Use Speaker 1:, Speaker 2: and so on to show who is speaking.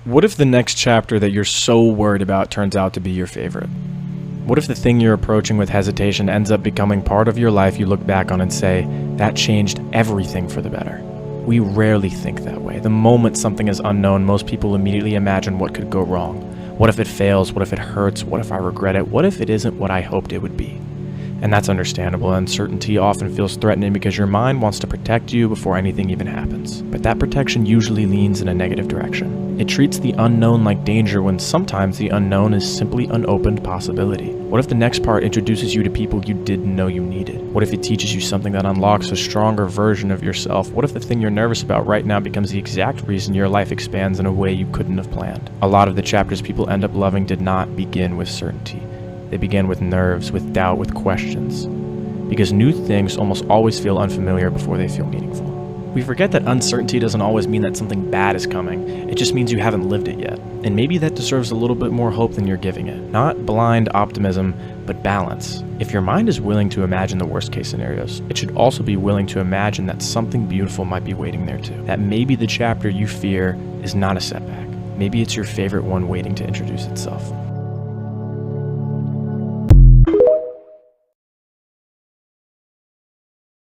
Speaker 1: What if the next chapter that you're so worried about turns out to be your favorite? What if the thing you're approaching with hesitation ends up becoming part of your life you look back on and say, that changed everything for the better? We rarely think that way. The moment something is unknown, most people immediately imagine what could go wrong. What if it fails? What if it hurts? What if I regret it? What if it isn't what I hoped it would be? And that's understandable. Uncertainty often feels threatening because your mind wants to protect you before anything even happens. But that protection usually leans in a negative direction. It treats the unknown like danger when sometimes the unknown is simply unopened possibility. What if the next part introduces you to people you didn't know you needed? What if it teaches you something that unlocks a stronger version of yourself? What if the thing you're nervous about right now becomes the exact reason your life expands in a way you couldn't have planned? A lot of the chapters people end up loving did not begin with certainty. They began with nerves, with doubt, with questions. Because new things almost always feel unfamiliar before they feel meaningful. We forget that uncertainty doesn't always mean that something bad is coming. It just means you haven't lived it yet. And maybe that deserves a little bit more hope than you're giving it. Not blind optimism, but balance. If your mind is willing to imagine the worst case scenarios, it should also be willing to imagine that something beautiful might be waiting there too. That maybe the chapter you fear is not a setback. Maybe it's your favorite one waiting to introduce itself.